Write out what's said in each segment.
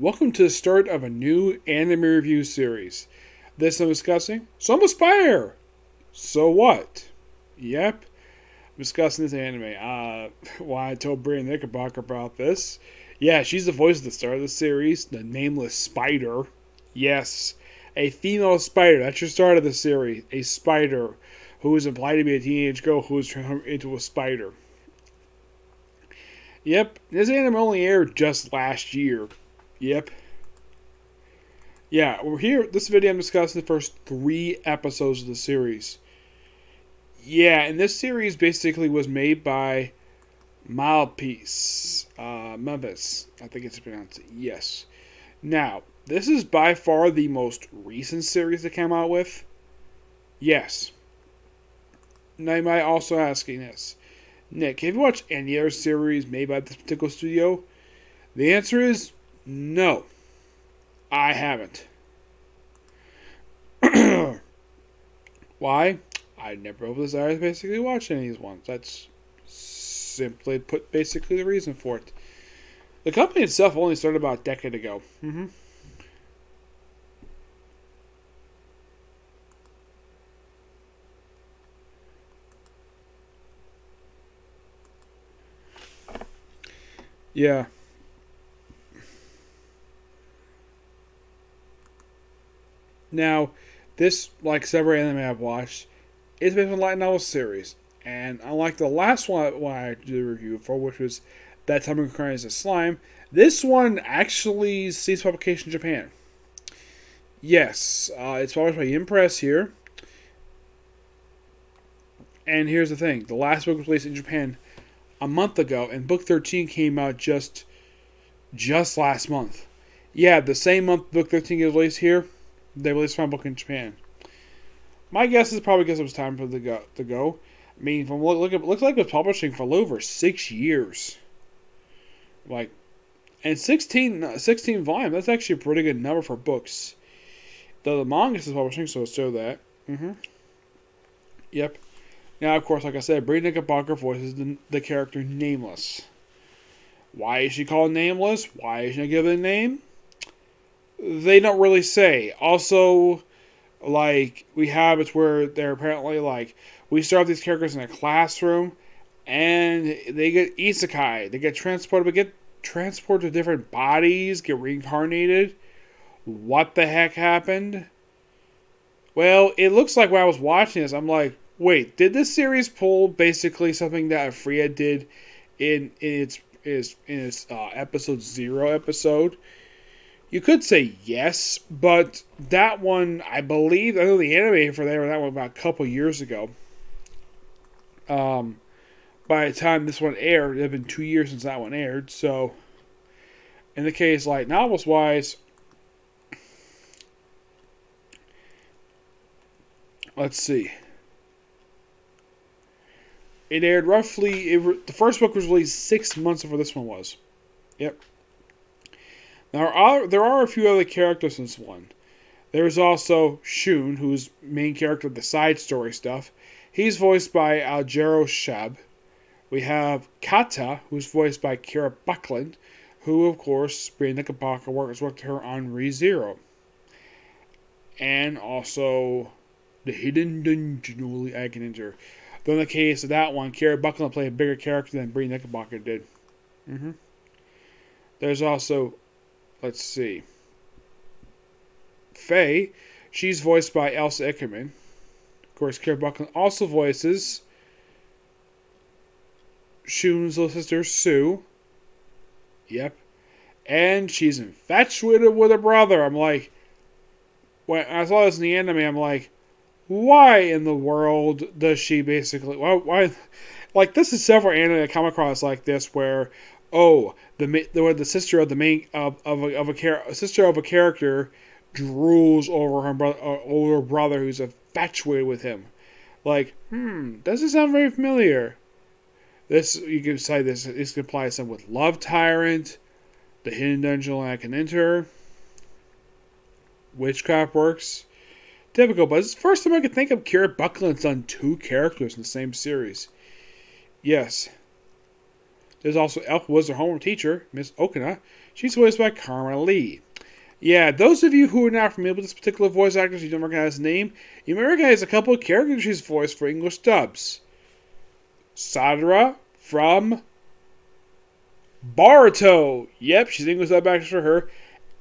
Welcome to the start of a new anime review series. This I'm discussing Some Aspire! So what? Yep, I'm discussing this anime. Why I told Brian Knickerbocker about this. Yeah, she's the voice at the start of the series, the nameless spider. Yes, a female spider. That's your start of the series. A spider who is implied to be a teenage girl who is turned into a spider. Yep, this anime only aired just last year. Yep. Yeah, we're here. This video I'm discussing the first 3 episodes of the series. Yeah, and this series basically was made by Malpiece. Memphis. I think it's pronounced. Yes. Now, this is by far the most recent series they came out with. Yes. Now you might also asking this. Nick, have you watched any other series made by this particular studio? The answer is no. I haven't. Why? I never have desire to basically watch any of these ones. That's simply put basically the reason for it. The company itself only started about a decade ago. Yeah. Now, this, like several anime I've watched, is based on a light novel series. And unlike the last one I did a review for, which was That Time Incarnated as Slime, this one actually sees publication in Japan. Yes, it's published by Impress here. And here's the thing. The last book was released in Japan a month ago, and book 13 came out just last month. Yeah, the same month book 13 is released here, they released my book in Japan. My guess is probably because it was time for the go. I mean, from look, it looks like it was publishing for over 6 years. Like, and 16 volumes. That's actually a pretty good number for books. Though the manga is publishing, so show that. Yep. Now, of course, like I said, Brie Knickerbocker voices the character Nameless. Why is she called Nameless? Why is she not given a name? They don't really say. Also, like, we have it's where they're apparently like, we start these characters in a classroom and they get isekai. They get transported to different bodies, get reincarnated. What the heck happened? Well, it looks like when I was watching this, I'm like, wait, did this series pull basically something that Freya did in its episode 0 episode? You could say yes, but that one, I know the anime for that one about a couple years ago. By the time this one aired, it had been 2 years since that one aired, so in the case, like, novels-wise, let's see. It aired roughly, the first book was released 6 months before this one was. Yep. Now, there are a few other characters in this one. There's also Shun, who's main character of the side story stuff. He's voiced by Aljero Shab. We have Kata, who's voiced by Kara Buckland, who, of course, Brie Knickerbocker works with her on ReZero. And also the Hidden Dungeon Only I Can Enter. Though in the case of that one, Kara Buckland played a bigger character than Brie Knickerbocker did. There's also, let's see, Faye. She's voiced by Elsa Ickerman. Of course, Kara Buckland also voices Shun's little sister, Sue. Yep. And she's infatuated with her brother. I'm like, when I saw this in the anime, I'm like, why in the world does she basically, why like, this is several anime I come across like this where, oh, the sister of the main sister of a character drools over her older brother who's infatuated with him. Like, doesn't sound very familiar. This, you can say this can apply some with Love Tyrant, The Hidden Dungeon I Can Enter, Witchcraft Works. Typical, but it's the first time I can think of Kara Buckland's done 2 characters in the same series. Yes. There's also Elf was her homeroom teacher, Miss Okina. She's voiced by Carmen Lee. Yeah, those of you who are not familiar with this particular voice actor, you don't recognize his name, you may recognize a couple of characters she's voiced for English dubs. Sadara from Boruto. Yep, she's English dub actress for her.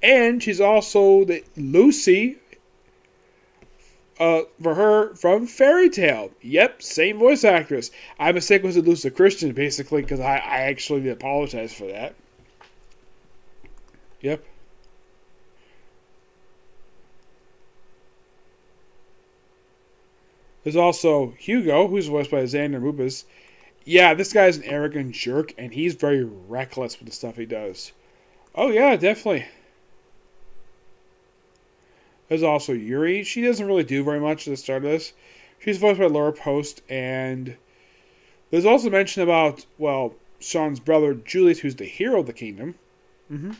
And she's also the Lucy for her from Fairy Tail. Yep, same voice actress. I mistaken with Lucy Christian, basically, because I actually apologize for that. Yep. There's also Hugo, who's voiced by Xander Mubas. Yeah, this guy's an arrogant jerk, and he's very reckless with the stuff he does. Oh yeah, definitely. There's also Yuri. She doesn't really do very much at the start of this. She's voiced by Laura Post, and there's also mention about, well, Sean's brother, Julius, who's the hero of the kingdom. Mm-hmm.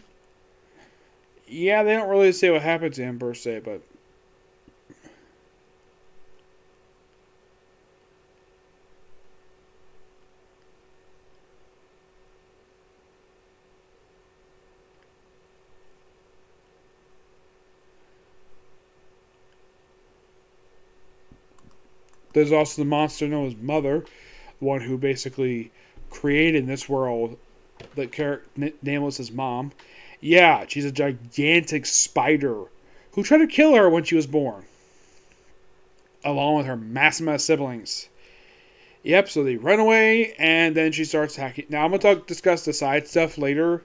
Yeah, they don't really say what happened to him, per se, but... There's also the monster known as Mother, the one who basically created this world, the Nameless's mom. Yeah, she's a gigantic spider who tried to kill her when she was born, along with her massive siblings. Yep, so they run away, and then she starts hacking. Now, I'm going to discuss the side stuff later,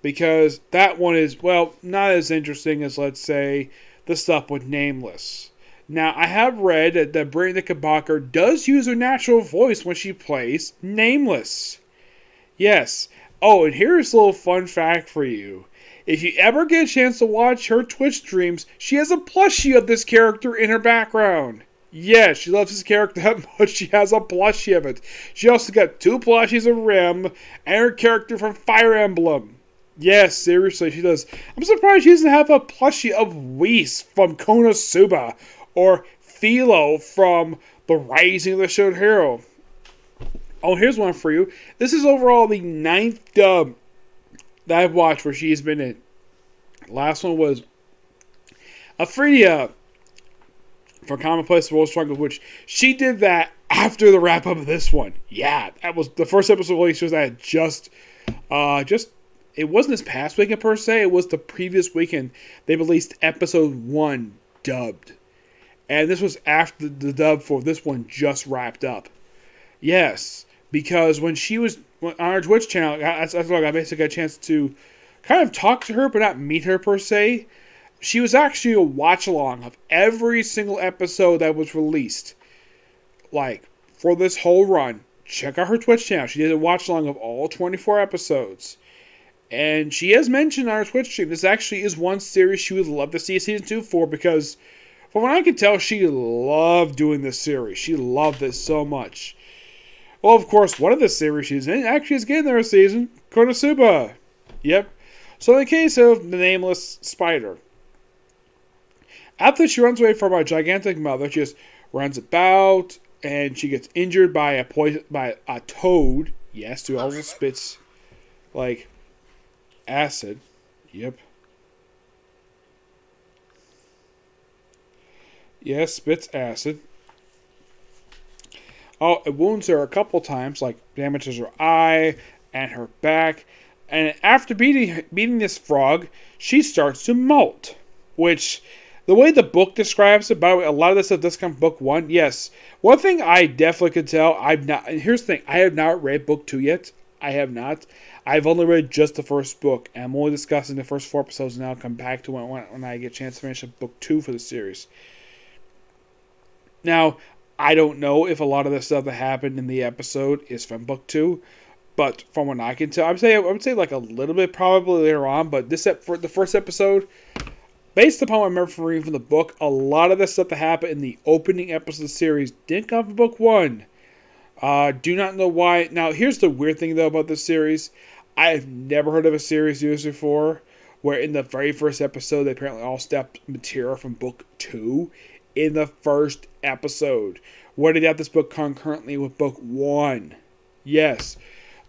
because that one is, well, not as interesting as, let's say, the stuff with Nameless. Now, I have read that Brittany Knickerbocker does use her natural voice when she plays Nameless. Yes. Oh, and here's a little fun fact for you. If you ever get a chance to watch her Twitch streams, she has a plushie of this character in her background. Yes, she loves this character that much. She has a plushie of it. She also got 2 plushies of Rem and her character from Fire Emblem. Yes, seriously, she does. I'm surprised she doesn't have a plushie of Whis from Konosuba or Philo from The Rising of the Shield Hero. Oh, here's one for you. This is overall the 9th dub that I've watched where she's been in. Last one was Afridia for Commonplace World Struggle, which she did that after the wrap up of this one. Yeah, that was the first episode release was that just it wasn't this past weekend per se, it was the previous weekend they released episode 1 dubbed. And this was after the dub for this one just wrapped up. Yes, because when she was on our Twitch channel, I basically got a chance to kind of talk to her, but not meet her per se. She was actually a watch-along of every single episode that was released. Like, for this whole run, check out her Twitch channel. She did a watch-along of all 24 episodes. And she has mentioned on her Twitch stream, this actually is one series she would love to see a season 2 for, because from what I can tell, she loved doing this series. She loved it so much. Well, of course, one of the series she's in actually is getting there a season, Konosuba. Yep. So in the case of the Nameless Spider, after she runs away from her gigantic mother, she just runs about, and she gets injured by a toad. Yes, who also spits like acid. Yep. Yes, spits acid. Oh, it wounds her a couple times, like damages her eye and her back. And after beating this frog, she starts to molt. Which, the way the book describes it, by the way, a lot of this stuff does come from book 1. Yes. One thing I definitely could tell, and here's the thing, I have not read book 2 yet. I have not. I've only read just the first book, and I'm only discussing the first 4 episodes, and I'll come back to when I get a chance to finish book 2 for the series. Now, I don't know if a lot of the stuff that happened in the episode is from book 2, but from what I can tell, I would say like a little bit probably later on, but for the first episode, based upon what I remember from reading from the book, a lot of the stuff that happened in the opening episode of the series didn't come from book 1. Do not know why. Now, here's the weird thing, though, about this series. I've never heard of a series used before where in the very first episode, they apparently all stepped material from book 2 in the first episode. Where did they have this book concurrently with book 1? Yes.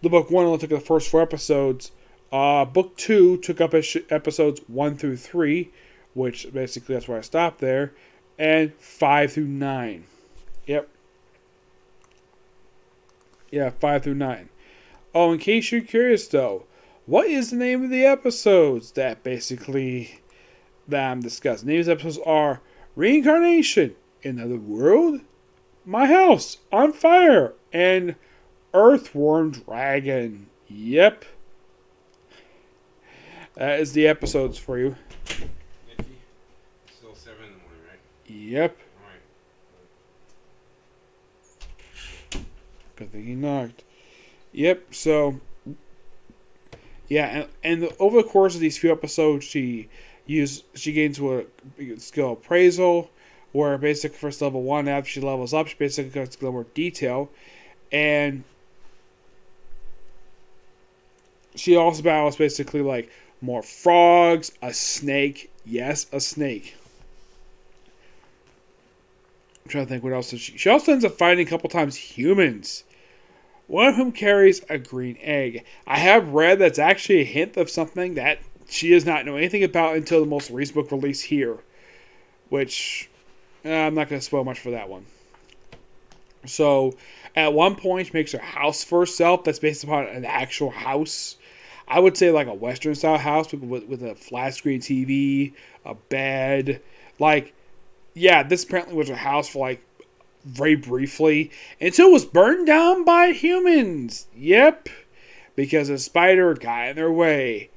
The book 1 only took the first 4 episodes Book 2 took up episodes 1 through 3, which basically that's where I stopped there, and 5 through 9. Yep. Yeah, 5 through 9. Oh, in case you're curious though, what is the name of the episodes that I'm discussing? The names of the episodes are Reincarnation, Another World, My House on Fire, and Earthworm Dragon. Yep. That is the episodes for you. Nikki, still 7 in the morning, right? Yep. Alright. Good thing he knocked. Yep, so yeah, and over the course of these few episodes, she gains a skill appraisal, where basically first level 1, after she levels up, she basically gets a little more detail, and she also battles basically like more frogs, a snake. Yes, a snake. I'm trying to think what else. She also ends up fighting a couple times humans. One of whom carries a green egg. I have read that's actually a hint of something that she does not know anything about until the most recent book release here. Which, I'm not going to spoil much for that one. So, at one point, she makes her house for herself that's based upon an actual house. I would say like a Western style house with a flat screen TV, a bed. Like, yeah, this apparently was her house for like very briefly until it was burned down by humans. Yep, because a spider got in their way.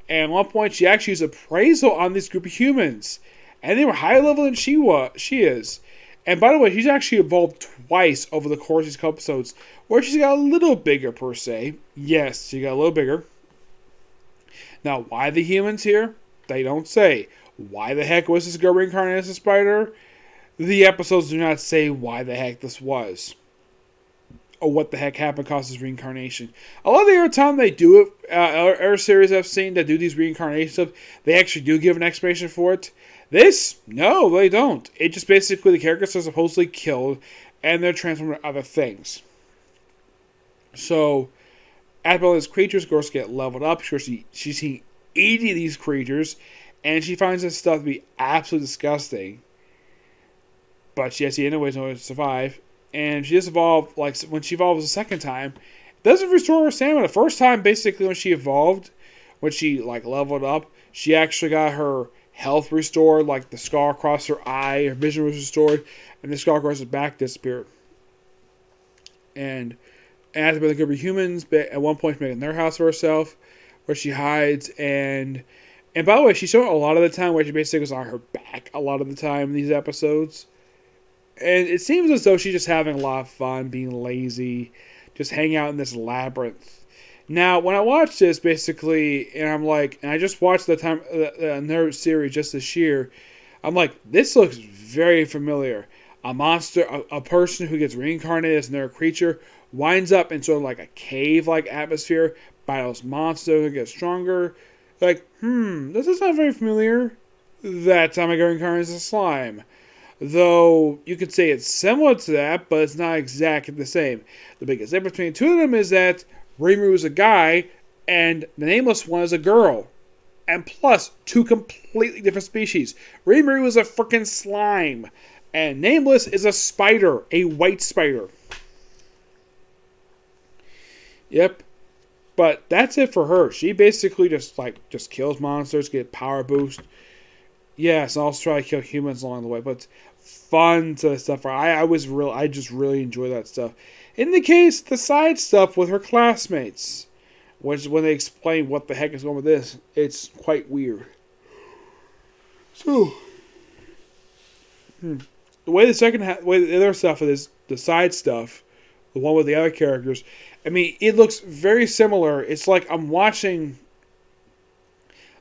And at one point, she actually used appraisal on this group of humans, and they were higher level than she is. And by the way, she's actually evolved twice over the course of these episodes, where she's got a little bigger per se. Yes, she got a little bigger. Now, why the humans here? They don't say. Why the heck was this girl reincarnated as a spider? The episodes do not say why the heck this was. Or what the heck happened causes reincarnation. A lot of the other time they do it, other series I've seen that do these reincarnation stuff, they actually do give an explanation for it. This, no, they don't. It just basically the characters are supposedly killed and they're transformed into other things. So, as well as creatures, girls get leveled up. She's seen 80 of these creatures, and she finds this stuff to be absolutely disgusting. But she has the anyways in order to survive. And she just evolved, like when she evolves the second time, it doesn't restore her stamina. The first time, basically, when she evolved, when she like leveled up, she actually got her health restored, like the scar across her eye, her vision was restored, and the scar across her back disappeared. And as with the group of humans, at one point, she's making their house for herself, where she hides. And by the way, she's showing a lot of the time where she basically goes on her back a lot of the time in these episodes. And it seems as though she's just having a lot of fun, being lazy, just hanging out in this labyrinth. Now, when I watched this, basically, and I'm like, and I just watched another series just this year, I'm like, this looks very familiar. A monster, a person who gets reincarnated as another creature, winds up in sort of like a cave-like atmosphere, battles monsters who get stronger. Like, this is not very familiar. That time I got reincarnated as a slime. Though you could say it's similar to that, but it's not exactly the same. The biggest difference between the two of them is that Rimuru is a guy and the Nameless one is a girl. And plus, two completely different species. Rimuru is a freaking slime. And Nameless is a spider, a white spider. Yep. But that's it for her. She basically just kills monsters, get power boost. Yes, and also try to kill humans along the way, but it's fun to stuff. I just really enjoy that stuff. In the case, the side stuff with her classmates, which when they explain what the heck is going with this, it's quite weird. So, the way the other stuff is the side stuff, the one with the other characters. I mean, it looks very similar. It's like I'm watching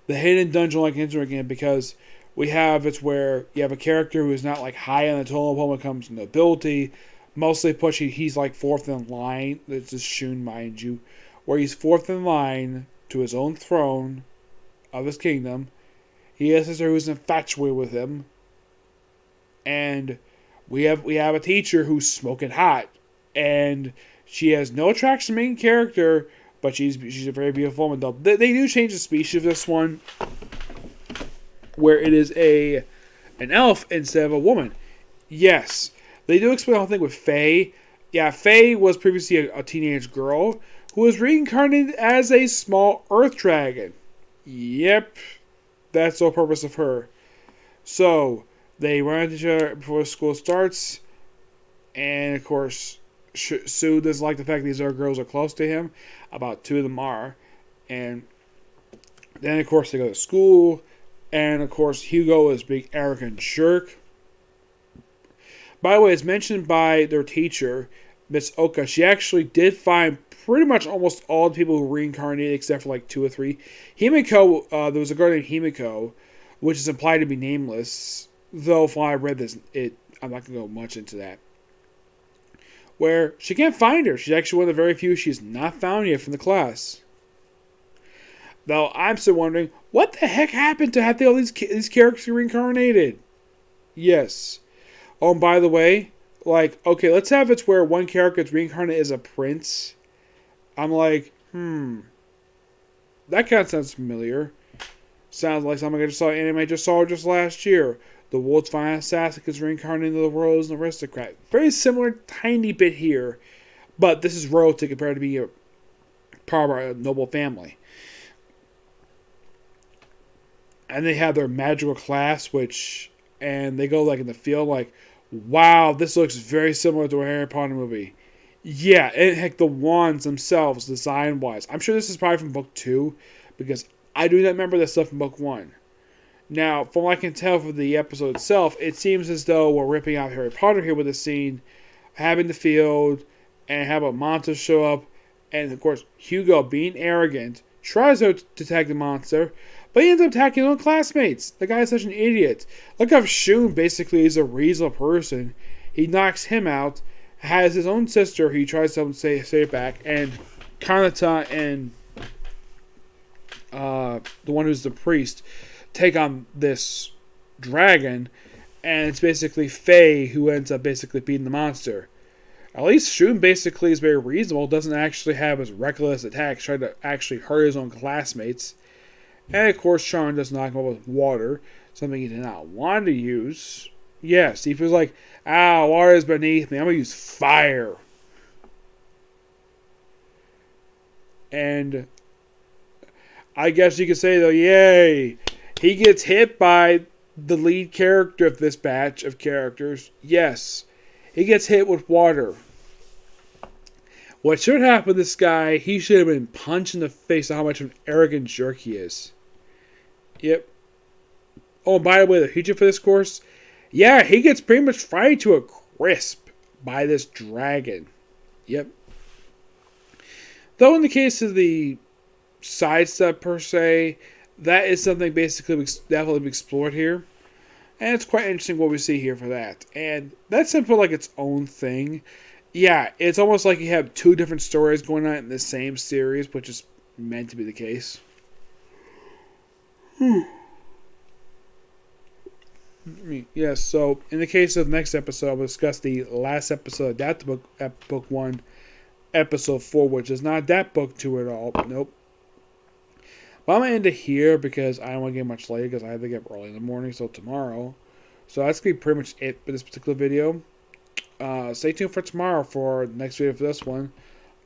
the Hidden Dungeon like intro again because it's where you have a character who is not like high on the totem pole when it comes to nobility, mostly pushy. He's like fourth in line. This is Shun, mind you, where he's fourth in line to his own throne of his kingdom. He has a sister who's infatuated with him, and we have a teacher who's smoking hot, and she has no attraction to the main character, but she's a very beautiful woman, though. They do change the species of this one, where it is an elf instead of a woman. Yes, they do explain the whole thing with Faye. Yeah, Faye was previously a teenage girl who was reincarnated as a small earth dragon. Yep, that's the whole purpose of her. So, they run into each other before school starts, and of course, Sue doesn't like the fact these other girls are close to him. About two of them are. And then, of course, they go to school, and of course, Hugo is a big arrogant jerk. By the way, it's mentioned by their teacher, Miss Oka. She actually did find pretty much almost all the people who reincarnated, except for like 2 or 3. Himiko, there was a girl named Himiko, which is implied to be nameless. Though, from what I read this, I'm not going to go much into that. Where she can't find her. She's actually one of the very few she's not found yet from the class. Though, I'm still wondering, what the heck happened to have all these characters reincarnated? Yes. Oh, and by the way, like, okay, let's have it where one character is reincarnated as a prince. I'm like, that kind of sounds familiar. Sounds like something I just saw anime I just saw just last year. The world's finest assassin is reincarnated into the world as an aristocrat. Very similar, tiny bit here, but this is royalty compared to being a part of a noble family. And they have their magical class, and they go like in the field, like, wow, this looks very similar to a Harry Potter movie. Yeah, and heck, the wands themselves, design-wise. I'm sure this is probably from book 2, because I do not remember this stuff from book 1. Now, from what I can tell from the episode itself, it seems as though we're ripping out Harry Potter here with this scene, having the field, and have a monster show up, and of course, Hugo, being arrogant, tries to attack the monster, but he ends up attacking his own classmates. The guy is such an idiot. Look how Shun basically is a reasonable person. He knocks him out, has his own sister, he tries to save it back, and Kanata and the one who's the priest take on this dragon, and it's basically Faye who ends up basically beating the monster. At least Shun basically is very reasonable, doesn't actually have his reckless attacks, trying to actually hurt his own classmates. And of course, Sharon does knock him up with water, something he did not want to use. Yes, he feels like, water is beneath me, I'm going to use fire. And I guess you could say, though, yay, he gets hit by the lead character of this batch of characters. Yes, he gets hit with water. What should happen to this guy, he should have been punched in the face of how much of an arrogant jerk he is. Yep. Oh, and by the way, the future for this course, yeah, he gets pretty much fried to a crisp by this dragon. Yep. Though in the case of the sidestep per se, that is something basically definitely explored here. And it's quite interesting what we see here for that. And that's simple like its own thing. Yeah, it's almost like you have 2 different stories going on in the same series, which is meant to be the case. Yes, so in the case of the next episode, we'll discuss the last episode of that book 1, episode 4, which is not that book 2 at all. Nope. But I'm going to end it here because I don't want to get much later because I have to get up early in the morning, so tomorrow. So that's going to be pretty much it for this particular video. Stay tuned for tomorrow for the next video for this one,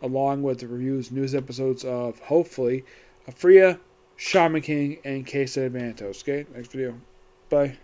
along with the reviews, news episodes of, hopefully, Afria, Shaman King, and Case of Advantos. Okay, next video. Bye.